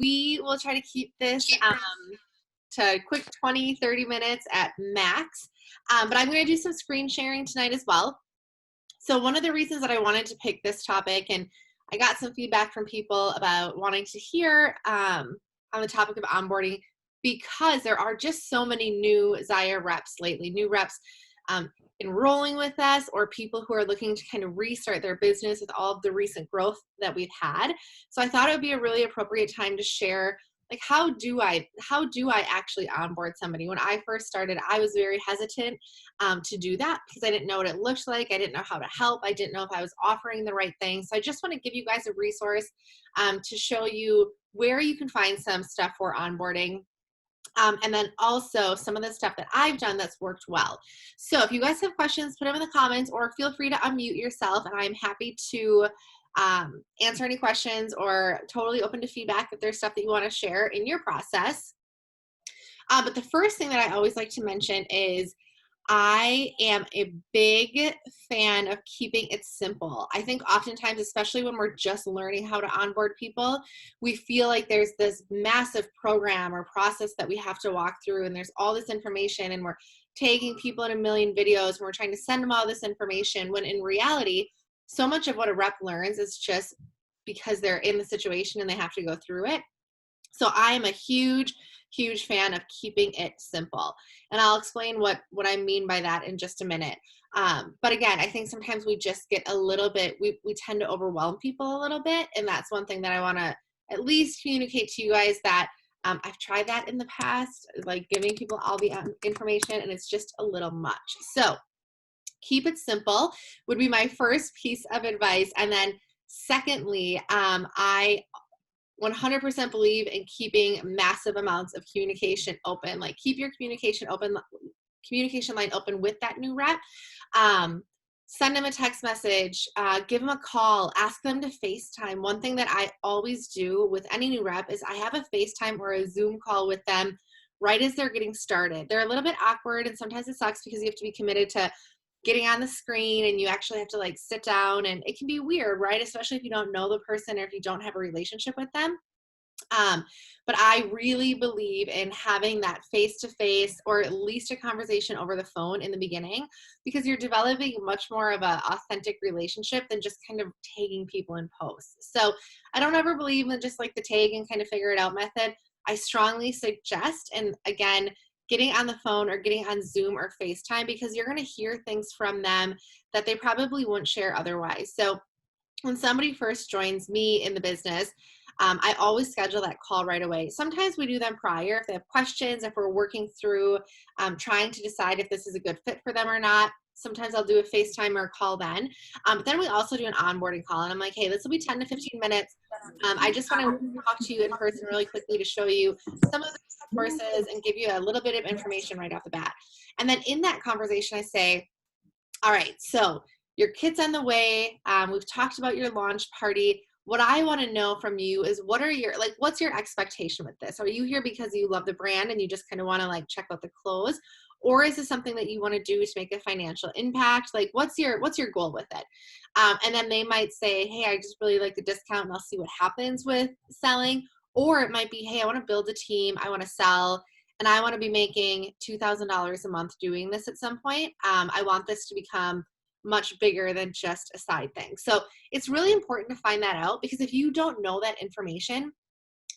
We will try to keep this to a quick 20, 30 minutes at max. But I'm going to do some screen sharing tonight as well. So one of the reasons that I wanted to pick this topic, and I got some feedback from people about wanting to hear on the topic of onboarding, because there are just so many new Zaya reps lately, new reps enrolling with us, or people who are looking to kind of restart their business with all of the recent growth that we've had. So I thought it would be a really appropriate time to share, like, how do I actually onboard somebody? When I first started, I was very hesitant to do that because I didn't know what it looked like. I didn't know how to help. I didn't know if I was offering the right thing. So I just want to give you guys a resource to show you where you can find some stuff for onboarding. And then also some of the stuff that I've done that's worked well. So if you guys have questions, put them in the comments, or feel free to unmute yourself, and I'm happy to answer any questions, or totally open to feedback if there's stuff that you want to share in your process. But the first thing that I always like to mention is I am a big fan of keeping it simple. I think oftentimes, especially when we're just learning how to onboard people, we feel like there's this massive program or process that we have to walk through, and there's all this information, and we're taking people in a million videos, and we're trying to send them all this information, when in reality, so much of what a rep learns is just because they're in the situation and they have to go through it. So I am a huge fan of keeping it simple. And I'll explain what I mean by that in just a minute. But again, I think sometimes we just get a little bit, we tend to overwhelm people a little bit. And that's one thing that I want to at least communicate to you guys, that I've tried that in the past, like giving people all the information, and it's just a little much. So keep it simple would be my first piece of advice. And then secondly, I 100% believe in keeping massive amounts of communication open. Like, keep your communication line open with that new rep. Send them a text message, give them a call, ask them to FaceTime. One thing that I always do with any new rep is I have a FaceTime or a Zoom call with them right as they're getting started. They're a little bit awkward, and sometimes it sucks because you have to be committed to getting on the screen, and you actually have to like sit down, and it can be weird, right? Especially if you don't know the person, or if you don't have a relationship with them. But I really believe in having that face-to-face, or at least a conversation over the phone in the beginning, because you're developing much more of an authentic relationship than just kind of tagging people in posts. So I don't ever believe in just like the tag and kind of figure it out method. I strongly suggest, and again, getting on the phone or getting on Zoom or FaceTime, because you're going to hear things from them that they probably wouldn't share otherwise. So when somebody first joins me in the business, I always schedule that call right away. Sometimes we do them prior if they have questions, if we're working through trying to decide if this is a good fit for them or not. Sometimes I'll do a FaceTime or a call then. But then we also do an onboarding call, and I'm like, hey, this will be 10 to 15 minutes. I just want to talk to you in person really quickly to show you some of the courses and give you a little bit of information right off the bat. And then in that conversation, I say, all right, so your kit's on the way. We've talked about your launch party. What I want to know from you is, what's your expectation with this? Are you here because you love the brand and you just kind of want to like check out the clothes? Or is this something that you want to do to make a financial impact? Like, what's your goal with it? And then they might say, hey, I just really like the discount, and I'll see what happens with selling. Or it might be, hey, I want to build a team, I want to sell, and I want to be making $2,000 a month doing this at some point. I want this to become much bigger than just a side thing. So it's really important to find that out, because if you don't know that information,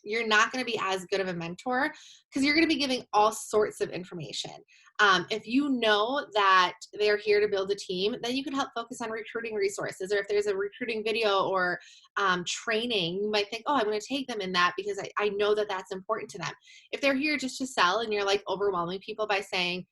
you're not going to be as good of a mentor, because you're going to be giving all sorts of information. If you know that they're here to build a team, then you can help focus on recruiting resources. Or if there's a recruiting video or training, you might think, oh, I'm going to take them in that because I know that that's important to them. If they're here just to sell, and you're like overwhelming people by saying,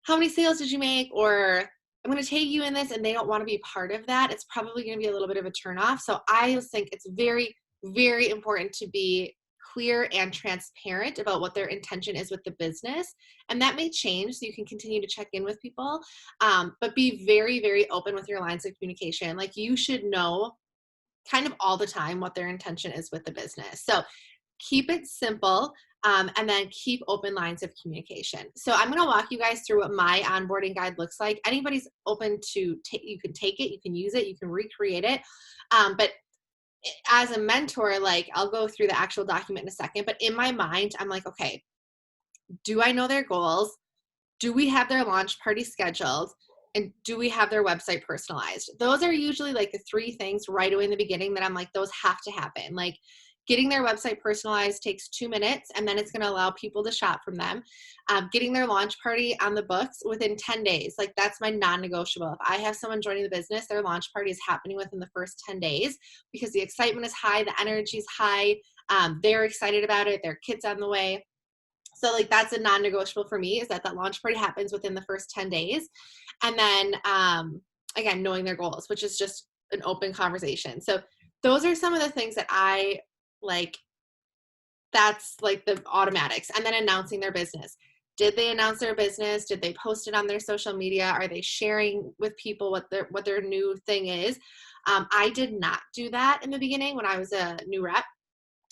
how many sales did you make? Or I'm going to take you in this, and they don't want to be part of that, it's probably going to be a little bit of a turnoff. So I just think it's very, very important to be clear and transparent about what their intention is with the business. And that may change, so you can continue to check in with people, but be very, very open with your lines of communication. Like, you should know kind of all the time what their intention is with the business. So keep it simple, and then keep open lines of communication. So I'm going to walk you guys through what my onboarding guide looks like. Anybody's open to you can take it, you can use it, you can recreate it. But as a mentor, like I'll go through the actual document in a second, but in my mind, I'm like, okay, do I know their goals? Do we have their launch party scheduled? And do we have their website personalized? Those are usually like the three things right away in the beginning that I'm like, those have to happen. Like getting their website personalized takes 2 minutes, and then it's going to allow people to shop from them. Getting their launch party on the books within 10 days. Like that's my non-negotiable. If I have someone joining the business, their launch party is happening within the first 10 days because the excitement is high, the energy is high. They're excited about it. Their kid's on the way. So like that's a non-negotiable for me, is that launch party happens within the first 10 days. And then again, knowing their goals, which is just an open conversation. So those are some of the things that I like. That's like the automatics. And then announcing their business. Did they announce their business? Did they post it on their social media? Are they sharing with people what their new thing is? I did not do that in the beginning when I was a new rep,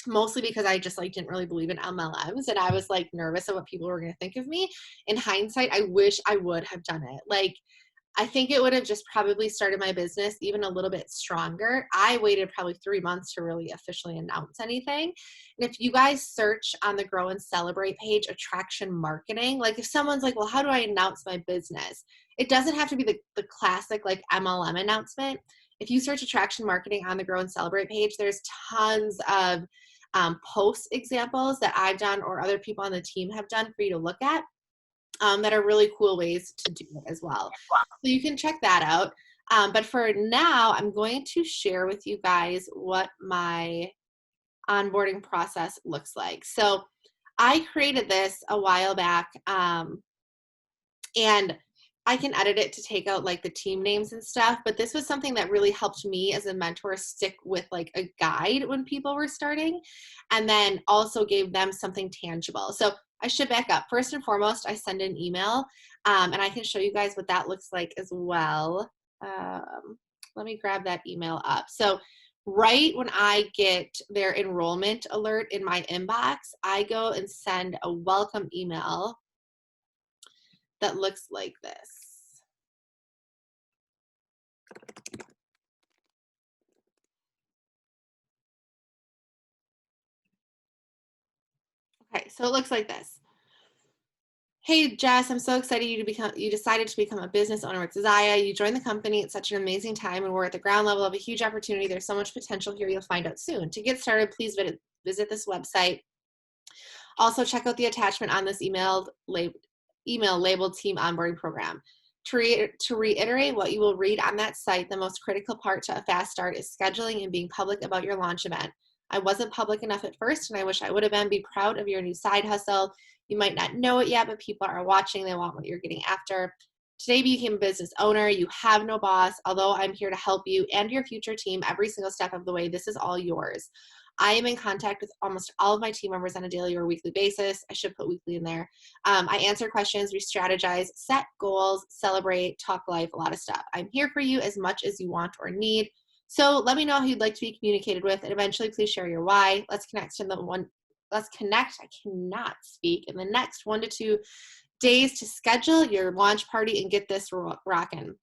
mostly because I just like didn't really believe in MLMs, and I was like nervous of what people were going to think of me. In hindsight, I wish I would have done it. Like, I think it would have just probably started my business even a little bit stronger. I waited probably 3 months to really officially announce anything. And if you guys search on the Grow and Celebrate page, attraction marketing, like if someone's like, well, how do I announce my business? It doesn't have to be the classic like MLM announcement. If you search attraction marketing on the Grow and Celebrate page, there's tons of post examples that I've done or other people on the team have done for you to look at, that are really cool ways to do it as well. So you can check that out. But for now, I'm going to share with you guys what my onboarding process looks like. So I created this a while back, and I can edit it to take out like the team names and stuff, but this was something that really helped me as a mentor stick with like a guide when people were starting, and then also gave them something tangible. So I should back up. First and foremost, I send an email, and I can show you guys what that looks like as well. Let me grab that email up. So right when I get their enrollment alert in my inbox, I go and send a welcome email that looks like this. Okay, so it looks like this. Hey Jess, I'm so excited you decided to become a business owner with Zaya. You joined the company at such an amazing time, and we're at the ground level of a huge opportunity. There's so much potential here, you'll find out soon. To get started, please visit this website. Also, check out the attachment on this email labeled Team Onboarding Program. To reiterate what you will read on that site, the most critical part to a fast start is scheduling and being public about your launch event. I wasn't public enough at first, and I wish I would have been. Be proud of your new side hustle. You might not know it yet, but people are watching. They want what you're getting after. Today, you became a business owner. You have no boss. Although I'm here to help you and your future team every single step of the way, this is all yours. I am in contact with almost all of my team members on a daily or weekly basis. I should put weekly in there. I answer questions, we strategize, set goals, celebrate, talk life, a lot of stuff. I'm here for you as much as you want or need. So let me know who you'd like to be communicated with, and eventually please share your why. Let's connect, I cannot speak, in the next 1 to 2 days to schedule your launch party and get this rocking.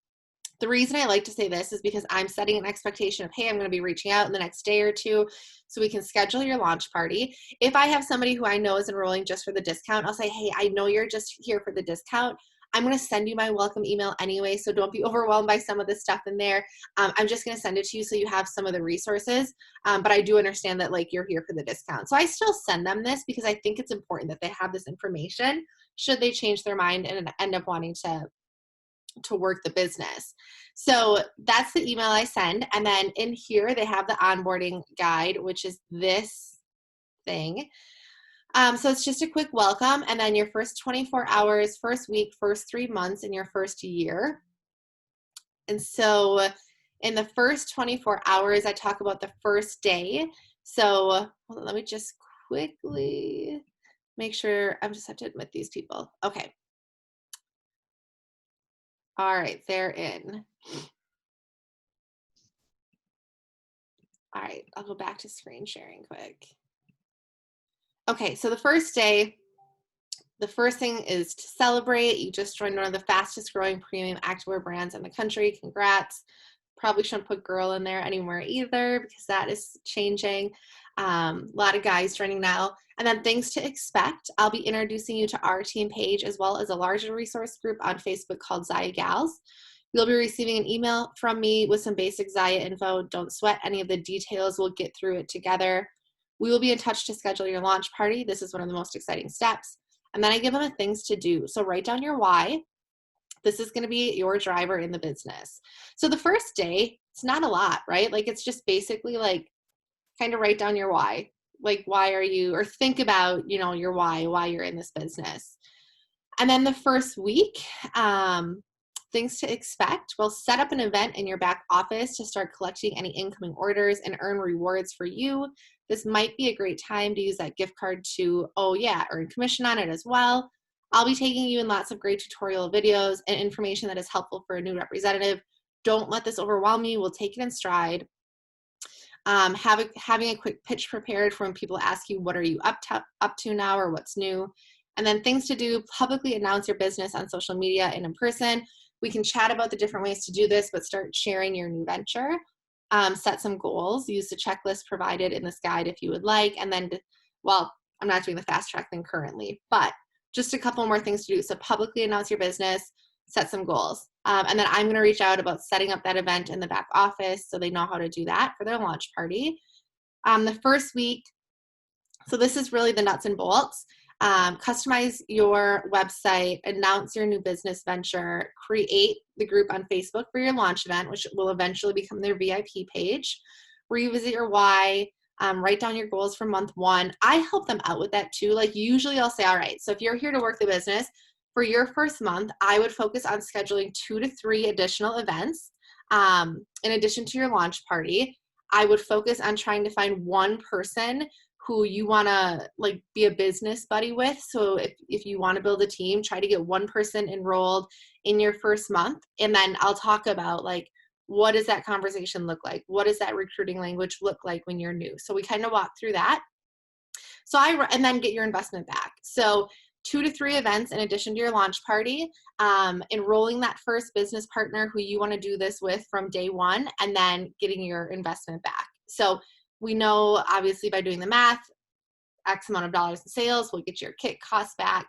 The reason I like to say this is because I'm setting an expectation of, hey, I'm going to be reaching out in the next day or two so we can schedule your launch party. If I have somebody who I know is enrolling just for the discount, I'll say, hey, I know you're just here for the discount. I'm going to send you my welcome email anyway, so don't be overwhelmed by some of the stuff in there. I'm just going to send it to you so you have some of the resources, but I do understand that like you're here for the discount. So I still send them this because I think it's important that they have this information should they change their mind and end up wanting to work the business. So that's the email I send. And then in here, they have the onboarding guide, which is this thing. So it's just a quick welcome. And then your first 24 hours, first week, first 3 months, in your first year. And so in the first 24 hours, I talk about the first day. So let me just quickly make sure. I just have to admit these people. Okay. All right, they're in. All right, I'll go back to screen sharing quick. Okay, so the first day, the first thing is to celebrate. You just joined one of the fastest growing premium activewear brands in the country. Congrats. Probably shouldn't put girl in there anymore either because that is changing. A lot of guys joining now. And then things to expect. I'll be introducing you to our team page as well as a larger resource group on Facebook called Zaya Gals. You'll be receiving an email from me with some basic Zaya info. Don't sweat any of the details. We'll get through it together. We will be in touch to schedule your launch party. This is one of the most exciting steps. And then I give them a things to do. So write down your why. This is going to be your driver in the business. So the first day, it's not a lot, right? Like it's just basically like kind of write down your why. Like why are you, or think about, you know, your why you're in this business. And then the first week, things to expect. We'll set up an event in your back office to start collecting any incoming orders and earn rewards for you. This might be a great time to use that gift card to, earn commission on it as well. I'll be taking you in lots of great tutorial videos and information that is helpful for a new representative. Don't let this overwhelm you. We'll take it in stride. Having a quick pitch prepared for when people ask you, what are you up to now, or what's new? And then things to do, publicly announce your business on social media and in person. We can chat about the different ways to do this, but start sharing your new venture. Set some goals. Use the checklist provided in this guide if you would like. And then, I'm not doing the fast track thing currently, but just a couple more things to do. So publicly announce your business, set some goals. And then I'm going to reach out about setting up that event in the back office so they know how to do that for their launch party. The first week, so this is really the nuts and bolts. Customize your website, announce your new business venture, create the group on Facebook for your launch event, which will eventually become their VIP page, revisit your why, write down your goals for month 1. I help them out with that too. Like usually I'll say, all right, so if you're here to work the business, for your first month, I would focus on scheduling 2 to 3 additional events. In addition to your launch party, I would focus on trying to find one person who you want to like be a business buddy with. So if you want to build a team, try to get one person enrolled in your first month. And then I'll talk about like, what does that conversation look like? What does that recruiting language look like when you're new? So we kind of walk through that. And then get your investment back. So 2 to 3 events in addition to your launch party, enrolling that first business partner who you want to do this with from day 1, and then getting your investment back. So we know obviously by doing the math, X amount of dollars in sales will get your kit costs back.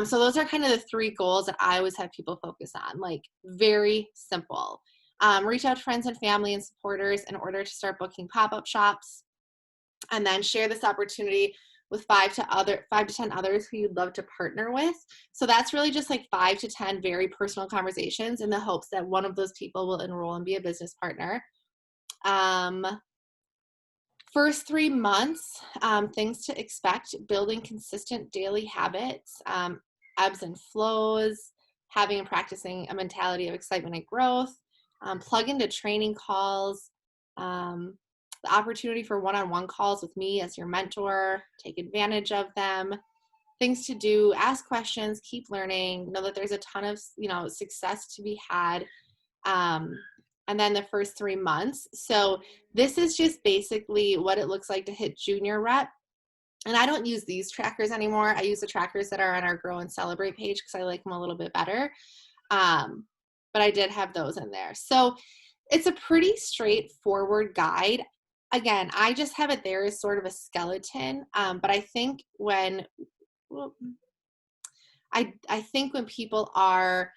So those are kind of the 3 goals that I always have people focus on, like very simple. Reach out to friends and family and supporters in order to start booking pop-up shops, and then share this opportunity with 5 to 10 others who you'd love to partner with. So that's really just like 5 to 10 very personal conversations in the hopes that one of those people will enroll and be a business partner. First 3 months, things to expect: building consistent daily habits, ebbs and flows, having and practicing a mentality of excitement and growth, plug into training calls, the opportunity for one-on-one calls with me as your mentor, take advantage of them. Things to do: ask questions, keep learning, know that there's a ton of, success to be had. And then the first 3 months. So this is just basically what it looks like to hit junior rep. And I don't use these trackers anymore. I use the trackers that are on our Grow and Celebrate page because I like them a little bit better. But I did have those in there. So it's a pretty straightforward guide. Again, I just have it there as sort of a skeleton. But I think when people are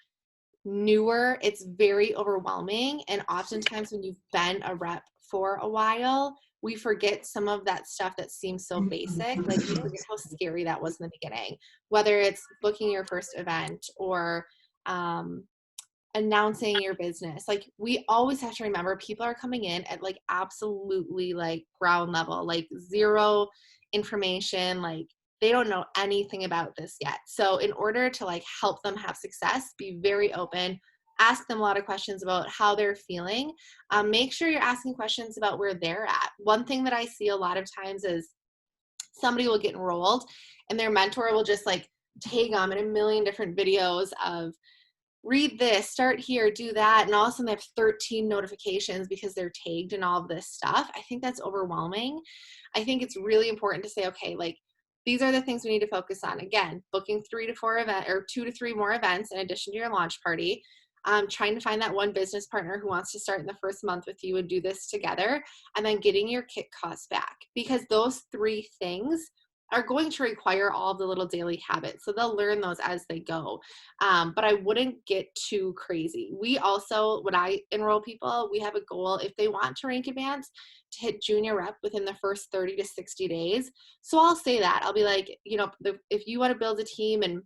newer, it's very overwhelming. And oftentimes when you've been a rep for a while, we forget some of that stuff that seems so basic. Like we forget how scary that was in the beginning, whether it's booking your first event or announcing your business. Like we always have to remember people are coming in at like absolutely like ground level, like zero information, like they don't know anything about this yet. So in order to like help them have success, be very open, ask them a lot of questions about how they're feeling. Make sure you're asking questions about where they're at. One thing that I see a lot of times is somebody will get enrolled and their mentor will just like tag them in a million different videos of read this, start here, do that. And all of a sudden they have 13 notifications because they're tagged in all of this stuff. I think that's overwhelming. I think it's really important to say, okay, like these are the things we need to focus on. Again, booking 2 to 3 more events in addition to your launch party. trying to find that one business partner who wants to start in the first month with you and do this together, and then getting your kit costs back, because those 3 things are going to require all the little daily habits. So they'll learn those as they go. But I wouldn't get too crazy. We also, when I enroll people, we have a goal if they want to rank advanced to hit junior rep within the first 30 to 60 days. So I'll say that. I'll be like, if you want to build a team and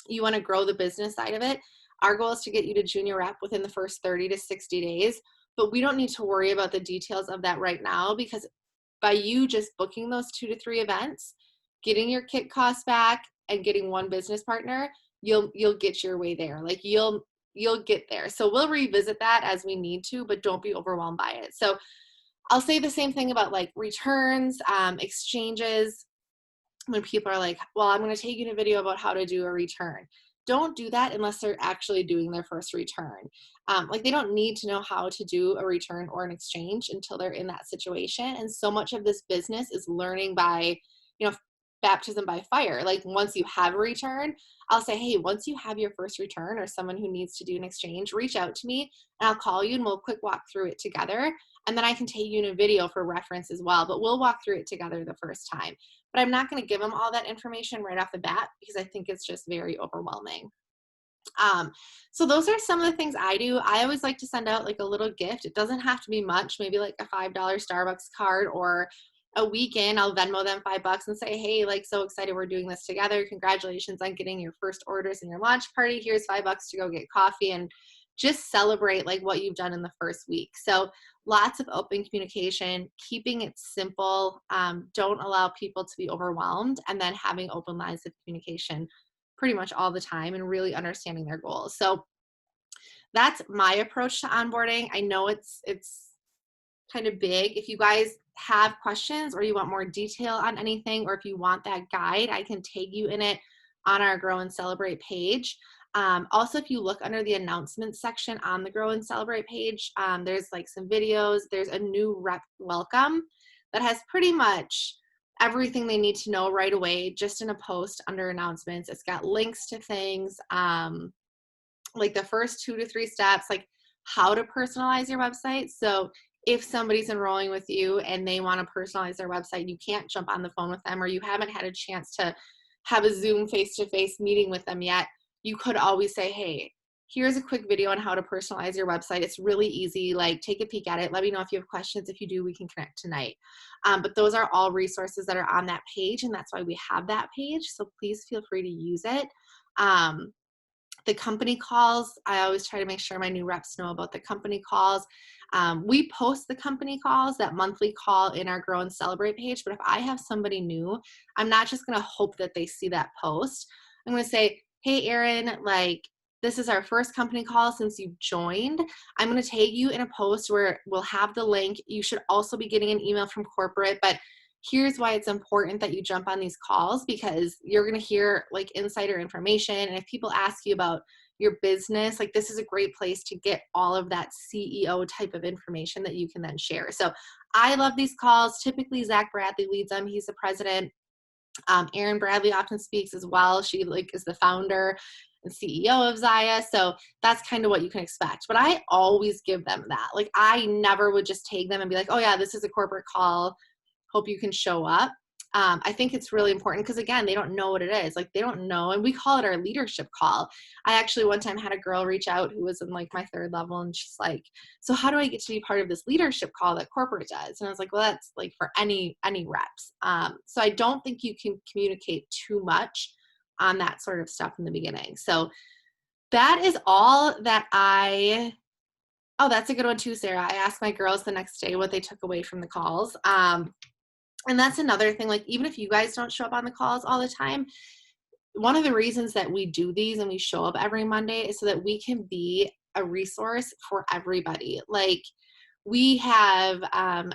you want to grow the business side of it, our goal is to get you to junior rep within the first 30 to 60 days. But we don't need to worry about the details of that right now, because by you just booking those 2 to 3 events, getting your kit costs back and getting one business partner, you'll get your way there. Like you'll get there. So we'll revisit that as we need to, but don't be overwhelmed by it. So I'll say the same thing about like returns, exchanges. When people are like, well, I'm going to take you in a video about how to do a return. Don't do that unless they're actually doing their first return. Like they don't need to know how to do a return or an exchange until they're in that situation. And so much of this business is learning by, baptism by fire. Like once you have a return, I'll say, hey, once you have your first return or someone who needs to do an exchange, reach out to me and I'll call you and we'll quick walk through it together. And then I can take you in a video for reference as well, but we'll walk through it together the first time. But I'm not going to give them all that information right off the bat because I think it's just very overwhelming. So those are some of the things I do. I always like to send out like a little gift. It doesn't have to be much, maybe like a $5 Starbucks card, or a weekend I'll Venmo them $5 and say, hey, like so excited we're doing this together. Congratulations on getting your first orders in your launch party. Here's $5 to go get coffee, and just celebrate like what you've done in the first week. So lots of open communication, keeping it simple. Don't allow people to be overwhelmed, and then having open lines of communication pretty much all the time and really understanding their goals. So that's my approach to onboarding. I know it's kind of big. If you guys have questions or you want more detail on anything, or if you want that guide, I can tag you in it on our Grow and Celebrate page. Also, if you look under the announcements section on the Grow and Celebrate page, there's like some videos. There's a new rep welcome that has pretty much everything they need to know right away, just in a post under announcements. It's got links to things, like the first 2 to 3 steps, like how to personalize your website. So if somebody's enrolling with you and they want to personalize their website, you can't jump on the phone with them, or you haven't had a chance to have a Zoom face-to-face meeting with them yet, you could always say, hey, here's a quick video on how to personalize your website. It's really easy. Like take a peek at it. Let me know if you have questions. If you do, we can connect tonight. But those are all resources that are on that page, and that's why we have that page. So please feel free to use it. The company calls, I always try to make sure my new reps know about the company calls. We post the company calls, that monthly call, in our Grow and Celebrate page. But if I have somebody new, I'm not just going to hope that they see that post. I'm going to say, hey, Erin, like this is our first company call since you've joined. I'm going to tag you in a post where we'll have the link. You should also be getting an email from corporate, but here's why it's important that you jump on these calls, because you're going to hear like insider information. And if people ask you about your business, like this is a great place to get all of that CEO type of information that you can then share. So I love these calls. Typically Zach Bradley leads them. He's the president. Erin Bradley often speaks as well. She like is the founder and CEO of Zaya. So that's kind of what you can expect. But I always give them that. Like I never would just take them and be like, oh yeah, this is a corporate call. Hope you can show up. I think it's really important because, again, they don't know what it is. Like, they don't know. And we call it our leadership call. I actually one time had a girl reach out who was in, like, my 3rd level, and she's like, so how do I get to be part of this leadership call that corporate does? And I was like, well, that's, like, for any reps. So I don't think you can communicate too much on that sort of stuff in the beginning. So that is all that oh, that's a good one too, Sarah. I asked my girls the next day what they took away from the calls. And that's another thing, like even if you guys don't show up on the calls all the time, one of the reasons that we do these and we show up every Monday is so that we can be a resource for everybody. Like we have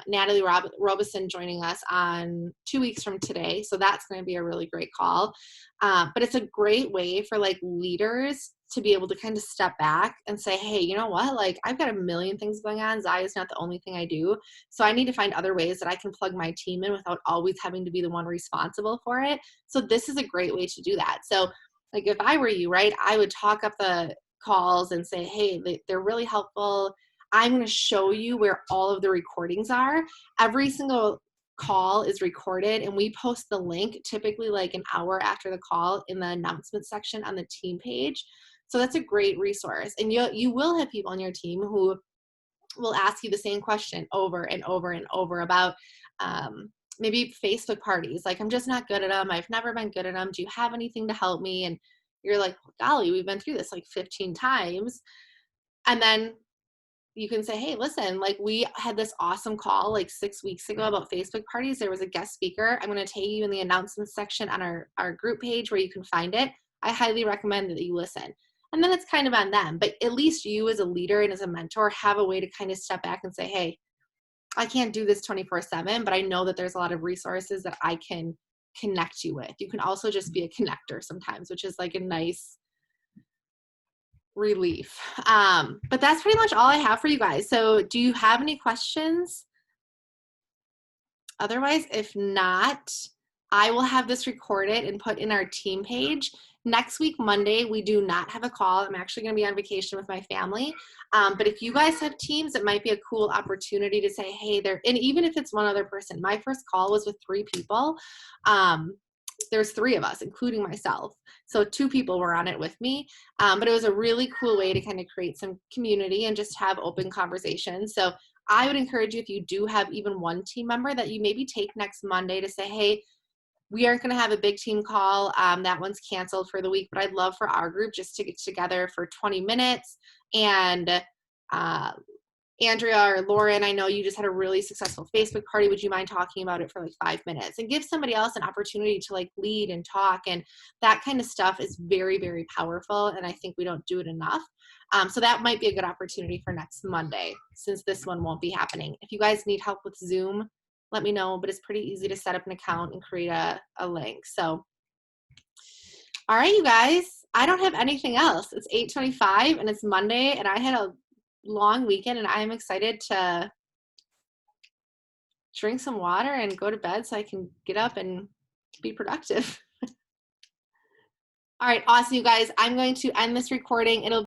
Natalie Robeson joining us on 2 weeks from today. So that's going to be a really great call. But it's a great way for like leaders to be able to kind of step back and say, hey, you know what? Like I've got a million things going on. Zaya is not the only thing I do. So I need to find other ways that I can plug my team in without always having to be the one responsible for it. So this is a great way to do that. So like if I were you, right, I would talk up the calls and say, hey, they're really helpful. I'm going to show you where all of the recordings are. Every single call is recorded, and we post the link typically like an hour after the call in the announcement section on the team page. So that's a great resource. And you will have people on your team who will ask you the same question over and over and over about maybe Facebook parties. Like, I'm just not good at them. I've never been good at them. Do you have anything to help me? And you're like, golly, we've been through this like 15 times. And then you can say, hey, listen, like we had this awesome call like 6 weeks ago about Facebook parties. There was a guest speaker. I'm going to tag you in the announcements section on our group page where you can find it. I highly recommend that you listen. And then it's kind of on them, but at least you as a leader and as a mentor have a way to kind of step back and say, hey, I can't do this 24/7, but I know that there's a lot of resources that I can connect you with. You can also just be a connector sometimes, which is like a nice relief. But that's pretty much all I have for you guys. So do you have any questions? Otherwise, if not, I will have this recorded and put in our team page. Next week, Monday, we do not have a call. I'm actually going to be on vacation with my family. But if you guys have teams, it might be a cool opportunity to say, hey, and even if it's one other person. My first call was with 3 people. There's 3 of us, including myself. So 2 people were on it with me. But it was a really cool way to kind of create some community and just have open conversations. So I would encourage you, if you do have even one team member, that you maybe take next Monday to say, hey, we aren't going to have a big team call. That one's canceled for the week, but I'd love for our group just to get together for 20 minutes. And Andrea or Lauren, I know you just had a really successful Facebook party. Would you mind talking about it for like 5 minutes? And give somebody else an opportunity to like lead and talk. And that kind of stuff is very, very powerful. And I think we don't do it enough. So that might be a good opportunity for next Monday, since this one won't be happening. If you guys need help with Zoom, let me know, but it's pretty easy to set up an account and create a link. So, all right, you guys, I don't have anything else. It's 8:25 and it's Monday, and I had a long weekend, and I am excited to drink some water and go to bed so I can get up and be productive. All right, awesome, you guys. I'm going to end this recording. It'll